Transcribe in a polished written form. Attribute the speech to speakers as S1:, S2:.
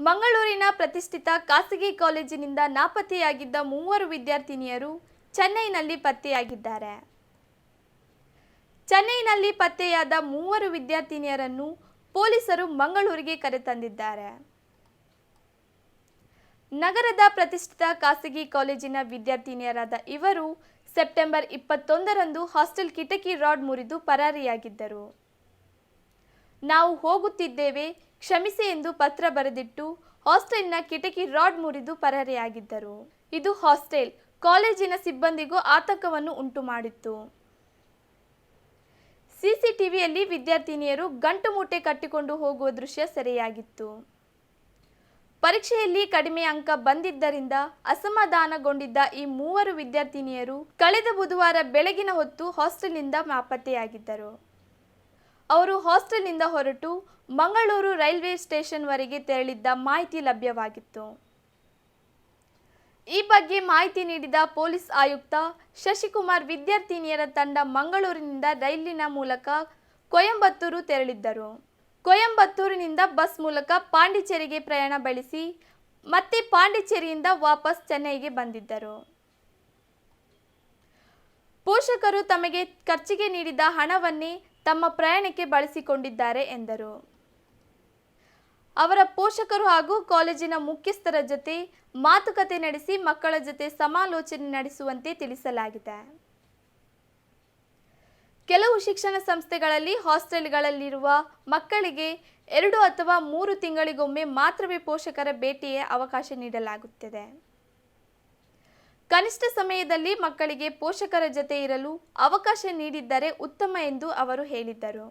S1: ಮಂಗಳೂರಿನ ಪ್ರತಿಷ್ಠಿತ ಖಾಸಗಿ ಕಾಲೇಜಿನಿಂದ ನಾಪತ್ತೆಯಾಗಿದ್ದ ಮೂವರು ವಿದ್ಯಾರ್ಥಿನಿಯರು ಚೆನ್ನೈನಲ್ಲಿ ಪತ್ತೆಯಾಗಿದ್ದಾರೆ. ಚೆನ್ನೈನಲ್ಲಿ ಪತ್ತೆಯಾದ ಮೂವರು ವಿದ್ಯಾರ್ಥಿನಿಯರನ್ನು ಪೊಲೀಸರು ಮಂಗಳೂರಿಗೆ ಕರೆತಂದಿದ್ದಾರೆ. ನಗರದ ಪ್ರತಿಷ್ಠಿತ ಖಾಸಗಿ ಕಾಲೇಜಿನ ವಿದ್ಯಾರ್ಥಿನಿಯರಾದ ಇವರು ಸೆಪ್ಟೆಂಬರ್ 21ರಂದು ಹಾಸ್ಟೆಲ್ ಕಿಟಕಿ ರಾಡ್ ಮುರಿದು ಪರಾರಿಯಾಗಿದ್ದರು. ನಾವು ಹೋಗುತ್ತಿದ್ದೇವೆ, ಕ್ಷಮಿಸಿ ಎಂದು ಪತ್ರ ಬರೆದಿಟ್ಟು ಹಾಸ್ಟೆಲ್ನ ಕಿಟಕಿ ರಾಡ್ ಮುರಿದು ಪರಾರಿಯಾಗಿದ್ದರು. ಇದು ಹಾಸ್ಟೆಲ್, ಕಾಲೇಜಿನ ಸಿಬ್ಬಂದಿಗೂ ಆತಂಕವನ್ನು ಉಂಟು ಮಾಡಿತ್ತು. ಸಿಸಿಟಿವಿಯಲ್ಲಿ ವಿದ್ಯಾರ್ಥಿನಿಯರು ಗಂಟು ಮೂಟೆ ಕಟ್ಟಿಕೊಂಡು ಹೋಗುವ ದೃಶ್ಯ ಸೆರೆಯಾಗಿತ್ತು. ಪರೀಕ್ಷೆಯಲ್ಲಿ ಕಡಿಮೆ ಅಂಕ ಬಂದಿದ್ದರಿಂದ ಅಸಮಾಧಾನಗೊಂಡಿದ್ದ ಈ ಮೂವರು ವಿದ್ಯಾರ್ಥಿನಿಯರು ಕಳೆದ ಬುಧವಾರ ಬೆಳಗಿನ ಹೊತ್ತು ಹಾಸ್ಟೆಲ್ನಿಂದ ನಾಪತ್ತೆಯಾಗಿದ್ದರು. ಅವರು ಹಾಸ್ಟೆಲ್ನಿಂದ ಹೊರಟು ಮಂಗಳೂರು ರೈಲ್ವೆ ಸ್ಟೇಷನ್ವರೆಗೆ ತೆರಳಿದ್ದ ಮಾಹಿತಿ ಲಭ್ಯವಾಗಿತ್ತು. ಈ ಬಗ್ಗೆ ಮಾಹಿತಿ ನೀಡಿದ ಪೊಲೀಸ್ ಆಯುಕ್ತ ಶಶಿಕುಮಾರ್ ವಿದ್ಯಾರ್ಥಿನಿಯರ ತಂಡ ಮಂಗಳೂರಿನಿಂದ ರೈಲಿನ ಮೂಲಕ ಕೊಯಂಬತ್ತೂರು ತೆರಳಿದ್ದರು. ಕೊಯಂಬತ್ತೂರಿನಿಂದ ಬಸ್ ಮೂಲಕ ಪಾಂಡಿಚೇರಿಗೆ ಪ್ರಯಾಣ ಬೆಳೆಸಿ ಮತ್ತೆ ಪಾಂಡಿಚೇರಿಯಿಂದ ವಾಪಸ್ ಚೆನ್ನೈಗೆ ಬಂದಿದ್ದರು. ಪೋಷಕರು ತಮಗೆ ಖರ್ಚಿಗೆ ನೀಡಿದ ಹಣವನ್ನೇ ತಮ್ಮ ಪ್ರಯಾಣಕ್ಕೆ ಬಳಸಿಕೊಂಡಿದ್ದಾರೆ ಎಂದರು. ಅವರ ಪೋಷಕರು ಹಾಗೂ ಕಾಲೇಜಿನ ಮುಖ್ಯಸ್ಥರ ಜೊತೆ ಮಾತುಕತೆ ನಡೆಸಿ ಮಕ್ಕಳ ಜೊತೆ ಸಮಾಲೋಚನೆ ನಡೆಸುವಂತೆ ತಿಳಿಸಲಾಗಿದೆ. ಕೆಲವು ಶಿಕ್ಷಣ ಸಂಸ್ಥೆಗಳಲ್ಲಿ ಹಾಸ್ಟೆಲ್ಗಳಲ್ಲಿರುವ ಮಕ್ಕಳಿಗೆ 2 ಅಥವಾ 3 ತಿಂಗಳಿಗೊಮ್ಮೆ ಮಾತ್ರವೇ ಪೋಷಕರ ಭೇಟಿಗೆ ಅವಕಾಶ ನೀಡಲಾಗುತ್ತದೆ. ಕನಿಷ್ಠ ಸಮಯದಲ್ಲಿ ಮಕ್ಕಳಿಗೆ ಪೋಷಕರ ಜೊತೆ ಇರಲು ಅವಕಾಶ ನೀಡಿದ್ದರೆ ಉತ್ತಮ ಎಂದು ಅವರು ಹೇಳಿದರು.